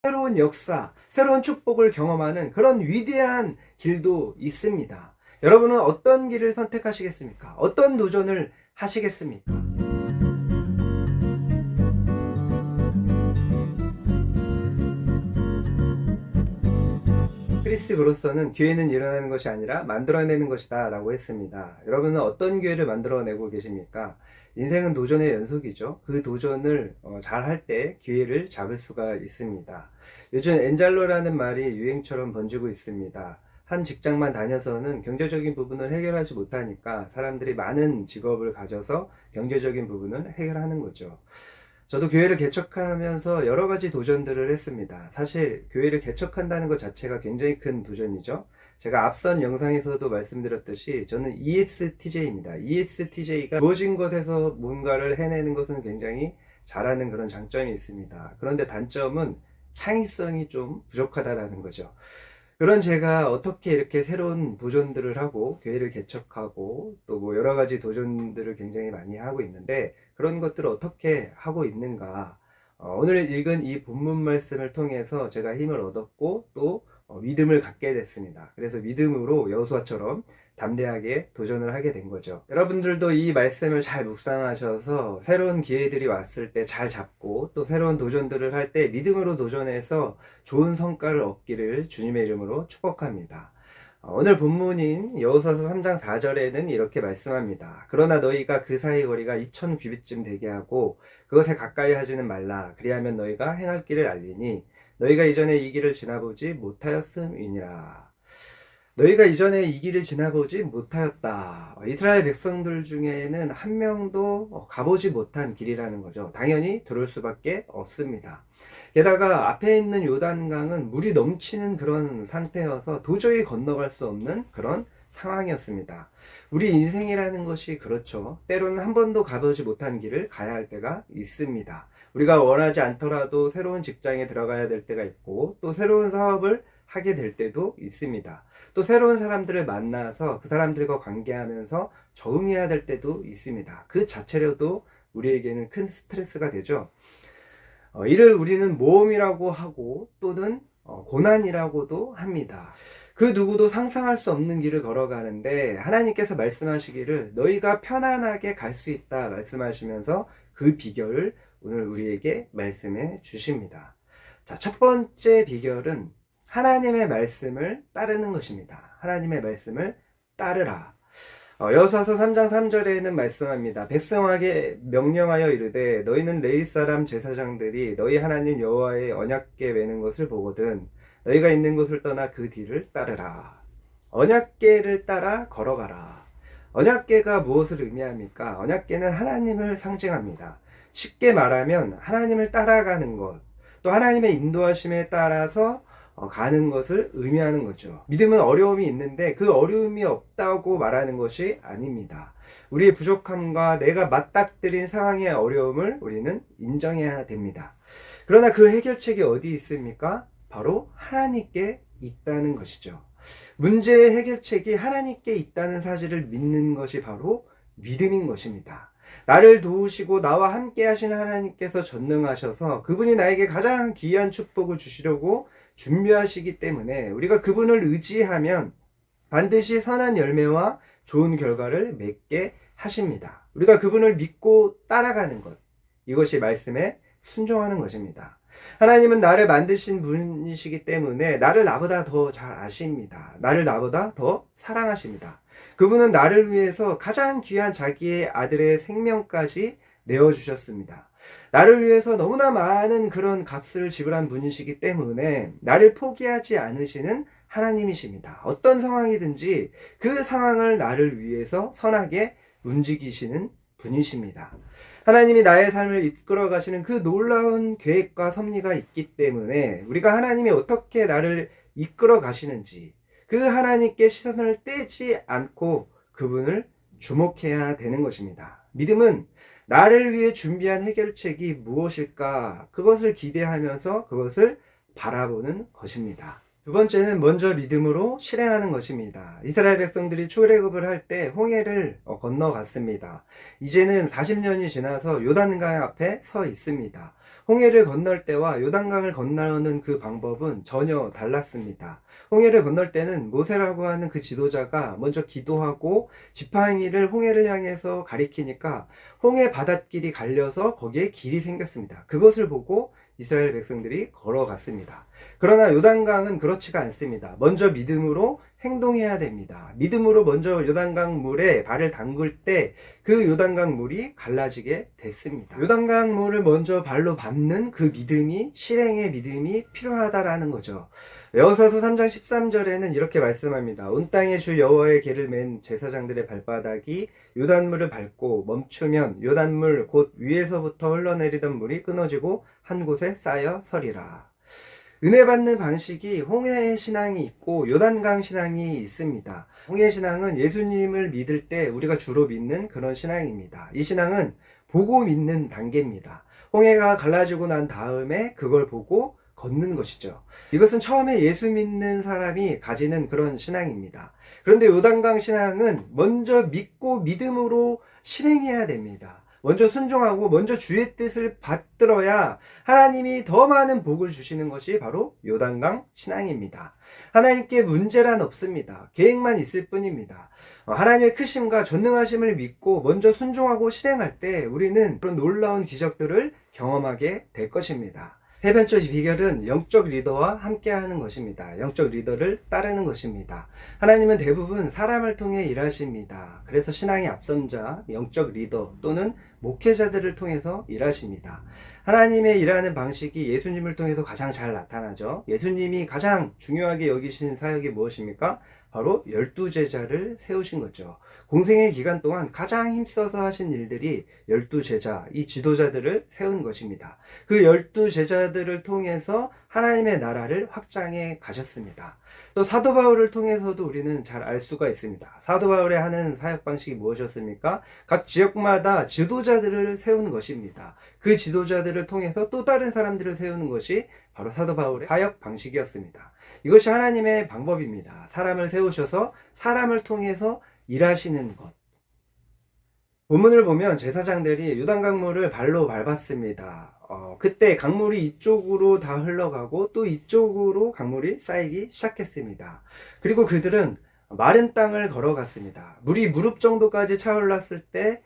새로운 역사, 새로운 축복을 경험하는 그런 위대한 길도 있습니다. 여러분은 어떤 길을 선택하시겠습니까? 어떤 도전을 하시겠습니까? 크리스 그로서는 기회는 일어나는 것이 아니라 만들어내는 것이다 라고 했습니다. 여러분은 어떤 기회를 만들어내고 계십니까? 인생은 도전의 연속이죠. 그 도전을 잘 할 때 기회를 잡을 수가 있습니다. 요즘 엔잘로라는 말이 유행처럼 번지고 있습니다. 한 직장만 다녀서는 경제적인 부분을 해결하지 못하니까 사람들이 많은 직업을 가져서 경제적인 부분을 해결하는 거죠. 저도 교회를 개척하면서 여러 가지 도전들을 했습니다. 사실 교회를 개척한다는 것 자체가 굉장히 큰 도전이죠. 제가 앞선 영상에서도 말씀드렸듯이 저는 ESTJ입니다. ESTJ가 주어진 것에서 뭔가를 해내는 것은 굉장히 잘하는 그런 장점이 있습니다. 그런데 단점은 창의성이 좀 부족하다라는 거죠. 그런 제가 어떻게 이렇게 새로운 도전들을 하고 교회를 개척하고 또 뭐 여러 가지 도전들을 굉장히 많이 하고 있는데 그런 것들을 어떻게 하고 있는가, 오늘 읽은 이 본문 말씀을 통해서 제가 힘을 얻었고 또 믿음을 갖게 됐습니다. 그래서 믿음으로 여호수아처럼 담대하게 도전을 하게 된 거죠. 여러분들도 이 말씀을 잘 묵상하셔서 새로운 기회들이 왔을 때 잘 잡고 또 새로운 도전들을 할 때 믿음으로 도전해서 좋은 성과를 얻기를 주님의 이름으로 축복합니다. 오늘 본문인 여호수아서 3장 4절에는 이렇게 말씀합니다. 그러나 너희가 그 사이 거리가 2000규빗쯤 되게 하고 그것에 가까이 하지는 말라. 그리하면 너희가 행할 길을 알리니 너희가 이전에 이 길을 지나보지 못하였음이니라. 너희가 이전에 이 길을 지나보지 못하였다. 이스라엘 백성들 중에는 한 명도 가보지 못한 길이라는 거죠. 당연히 들을 수밖에 없습니다. 게다가 앞에 있는 요단강은 물이 넘치는 그런 상태여서 도저히 건너갈 수 없는 그런 상황이었습니다. 우리 인생이라는 것이 그렇죠. 때로는 한 번도 가보지 못한 길을 가야 할 때가 있습니다. 우리가 원하지 않더라도 새로운 직장에 들어가야 될 때가 있고 또 새로운 사업을 하게 될 때도 있습니다. 또 새로운 사람들을 만나서 그 사람들과 관계하면서 적응해야 될 때도 있습니다. 그 자체로도 우리에게는 큰 스트레스가 되죠. 이를 우리는 모험이라고 하고 또는 고난이라고도 합니다. 그 누구도 상상할 수 없는 길을 걸어가는데 하나님께서 말씀하시기를 너희가 편안하게 갈 수 있다 말씀하시면서 그 비결을 오늘 우리에게 말씀해 주십니다. 자, 첫 번째 비결은 하나님의 말씀을 따르는 것입니다. 하나님의 말씀을 따르라. 여호수아서 3장 3절에는 말씀합니다. 백성에게 명령하여 이르되 너희는 레위 사람 제사장들이 너희 하나님 여호와의 언약궤 매는 것을 보거든 너희가 있는 곳을 떠나 그 뒤를 따르라. 언약궤를 따라 걸어가라. 언약궤가 무엇을 의미합니까? 언약궤는 하나님을 상징합니다. 쉽게 말하면 하나님을 따라가는 것, 또 하나님의 인도하심에 따라서 가는 것을 의미하는 거죠. 믿음은 어려움이 있는데 그 어려움이 없다고 말하는 것이 아닙니다. 우리의 부족함과 내가 맞닥뜨린 상황의 어려움을 우리는 인정해야 됩니다. 그러나 그 해결책이 어디 있습니까? 바로 하나님께 있다는 것이죠. 문제의 해결책이 하나님께 있다는 사실을 믿는 것이 바로 믿음인 것입니다. 나를 도우시고 나와 함께 하시는 하나님께서 전능하셔서 그분이 나에게 가장 귀한 축복을 주시려고 준비하시기 때문에 우리가 그분을 의지하면 반드시 선한 열매와 좋은 결과를 맺게 하십니다. 우리가 그분을 믿고 따라가는 것, 이것이 말씀에 순종하는 것입니다. 하나님은 나를 만드신 분이시기 때문에 나를 나보다 더 잘 아십니다. 나를 나보다 더 사랑하십니다. 그분은 나를 위해서 가장 귀한 자기의 아들의 생명까지 내어주셨습니다. 나를 위해서 너무나 많은 그런 값을 지불한 분이시기 때문에 나를 포기하지 않으시는 하나님이십니다. 어떤 상황이든지 그 상황을 나를 위해서 선하게 움직이시는 분이십니다. 하나님이 나의 삶을 이끌어 가시는 그 놀라운 계획과 섭리가 있기 때문에 우리가 하나님이 어떻게 나를 이끌어 가시는지 그 하나님께 시선을 떼지 않고 그분을 주목해야 되는 것입니다. 믿음은 나를 위해 준비한 해결책이 무엇일까? 그것을 기대하면서 그것을 바라보는 것입니다. 두 번째는 먼저 믿음으로 실행하는 것입니다. 이스라엘 백성들이 출애굽을 할 때 홍해를 건너갔습니다. 이제는 40년이 지나서 요단강 앞에 서 있습니다. 홍해를 건널 때와 요단강을 건너는 그 방법은 전혀 달랐습니다. 홍해를 건널 때는 모세라고 하는 그 지도자가 먼저 기도하고 지팡이를 홍해를 향해서 가리키니까 홍해 바닷길이 갈려서 거기에 길이 생겼습니다. 그것을 보고 이스라엘 백성들이 걸어갔습니다. 그러나 요단강은 그렇지가 않습니다. 먼저 믿음으로 행동해야 됩니다. 믿음으로 먼저 요단강 물에 발을 담글 때 그 요단강 물이 갈라지게 됐습니다. 요단강 물을 먼저 발로 밟는 그 믿음이, 실행의 믿음이 필요하다라는 거죠. 여호수아서 3장 13절에는 이렇게 말씀합니다. 온 땅에 주 여호와의 계를 맨 제사장들의 발바닥이 요단물을 밟고 멈추면 요단물 곧 위에서부터 흘러내리던 물이 끊어지고 한 곳에 쌓여 서리라. 은혜 받는 방식이 홍해 신앙이 있고 요단강 신앙이 있습니다. 홍해 신앙은 예수님을 믿을 때 우리가 주로 믿는 그런 신앙입니다. 이 신앙은 보고 믿는 단계입니다. 홍해가 갈라지고 난 다음에 그걸 보고 걷는 것이죠. 이것은 처음에 예수 믿는 사람이 가지는 그런 신앙입니다. 그런데 요단강 신앙은 먼저 믿고 믿음으로 실행해야 됩니다. 먼저 순종하고 먼저 주의 뜻을 받들어야 하나님이 더 많은 복을 주시는 것이 바로 요단강 신앙입니다. 하나님께 문제란 없습니다. 계획만 있을 뿐입니다. 하나님의 크심과 전능하심을 믿고 먼저 순종하고 실행할 때 우리는 그런 놀라운 기적들을 경험하게 될 것입니다. 세 번째 비결은 영적 리더와 함께 하는 것입니다. 영적 리더를 따르는 것입니다. 하나님은 대부분 사람을 통해 일하십니다. 그래서 신앙의 앞선자, 영적 리더 또는 목회자들을 통해서 일하십니다. 하나님의 일하는 방식이 예수님을 통해서 가장 잘 나타나죠. 예수님이 가장 중요하게 여기신 사역이 무엇입니까? 바로 12제자를 세우신 거죠. 공생의 기간 동안 가장 힘써서 하신 일들이 12제자, 이 지도자들을 세운 것입니다. 그 12제자들을 통해서 하나님의 나라를 확장해 가셨습니다. 또 사도 바울을 통해서도 우리는 잘 알 수가 있습니다. 사도 바울의 하는 사역 방식이 무엇이었습니까? 각 지역마다 지도자들을 세우는 것입니다. 그 지도자들을 통해서 또 다른 사람들을 세우는 것이 바로 사도 바울의 사역 방식이었습니다. 이것이 하나님의 방법입니다. 사람을 세우셔서 사람을 통해서 일하시는 것. 본문을 보면 제사장들이 요단강물을 발로 밟았습니다. 그때 강물이 이쪽으로 다 흘러가고 또 이쪽으로 강물이 쌓이기 시작했습니다. 그리고 그들은 마른 땅을 걸어갔습니다. 물이 무릎 정도까지 차올랐을 때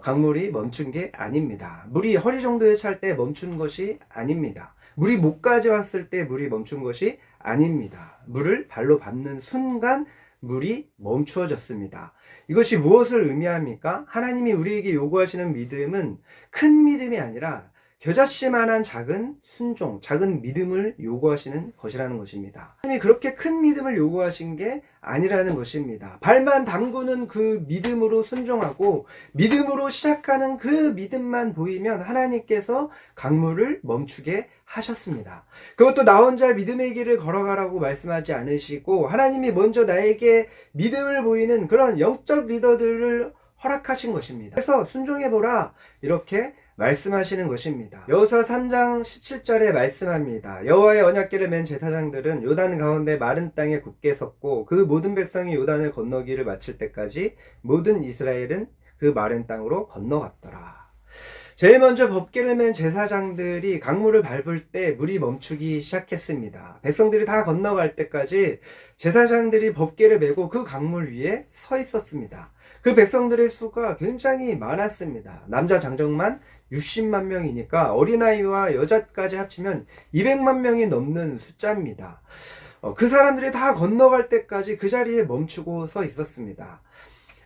강물이 멈춘 게 아닙니다. 물이 허리 정도에 찰 때 멈춘 것이 아닙니다. 물이 목까지 왔을 때 물이 멈춘 것이 아닙니다. 물을 발로 밟는 순간 물이 멈추어졌습니다. 이것이 무엇을 의미합니까? 하나님이 우리에게 요구하시는 믿음은 큰 믿음이 아니라 겨자씨만한 작은 순종, 작은 믿음을 요구하시는 것이라는 것입니다. 하나님이 그렇게 큰 믿음을 요구하신 게 아니라는 것입니다. 발만 담그는 그 믿음으로 순종하고 믿음으로 시작하는 그 믿음만 보이면 하나님께서 강물을 멈추게 하셨습니다. 그것도 나 혼자 믿음의 길을 걸어가라고 말씀하지 않으시고 하나님이 먼저 나에게 믿음을 보이는 그런 영적 리더들을 허락하신 것입니다. 그래서 순종해보라 이렇게 말씀하시는 것입니다. 여호수아 3장 17절에 말씀합니다. 여호와의 언약궤를 맨 제사장들은 요단 가운데 마른 땅에 굳게 섰고 그 모든 백성이 요단을 건너기를 마칠 때까지 모든 이스라엘은 그 마른 땅으로 건너갔더라. 제일 먼저 법궤를 맨 제사장들이 강물을 밟을 때 물이 멈추기 시작했습니다. 백성들이 다 건너갈 때까지 제사장들이 법궤를 메고 그 강물 위에 서 있었습니다. 그 백성들의 수가 굉장히 많았습니다. 남자 장정만 60만 명이니까 어린아이와 여자까지 합치면 200만 명이 넘는 숫자입니다. 그 사람들이 다 건너갈 때까지 그 자리에 멈추고 서 있었습니다.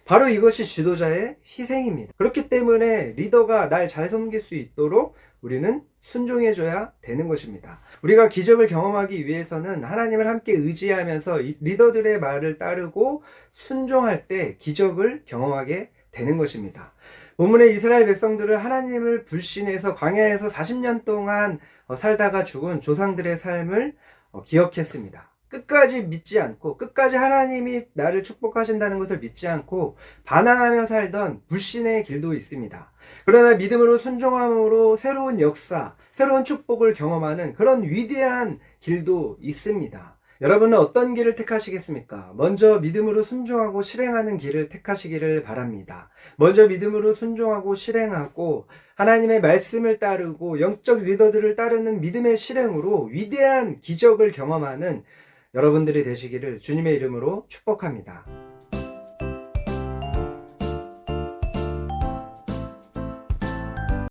바로 이것이 지도자의 희생입니다. 그렇기 때문에 리더가 날 잘 섬길 수 있도록 우리는 순종해줘야 되는 것입니다. 우리가 기적을 경험하기 위해서는 하나님을 함께 의지하면서 리더들의 말을 따르고 순종할 때 기적을 경험하게 되는 것입니다. 본문의 이스라엘 백성들은 하나님을 불신해서 광야에서 40년 동안 살다가 죽은 조상들의 삶을 기억했습니다. 끝까지 믿지 않고 끝까지 하나님이 나를 축복하신다는 것을 믿지 않고 반항하며 살던 불신의 길도 있습니다. 그러나 믿음으로 순종함으로 새로운 역사, 새로운 축복을 경험하는 그런 위대한 길도 있습니다. 여러분은 어떤 길을 택하시겠습니까? 먼저 믿음으로 순종하고 실행하는 길을 택하시기를 바랍니다. 먼저 믿음으로 순종하고 실행하고 하나님의 말씀을 따르고 영적 리더들을 따르는 믿음의 실행으로 위대한 기적을 경험하는 여러분들이 되시기를 주님의 이름으로 축복합니다.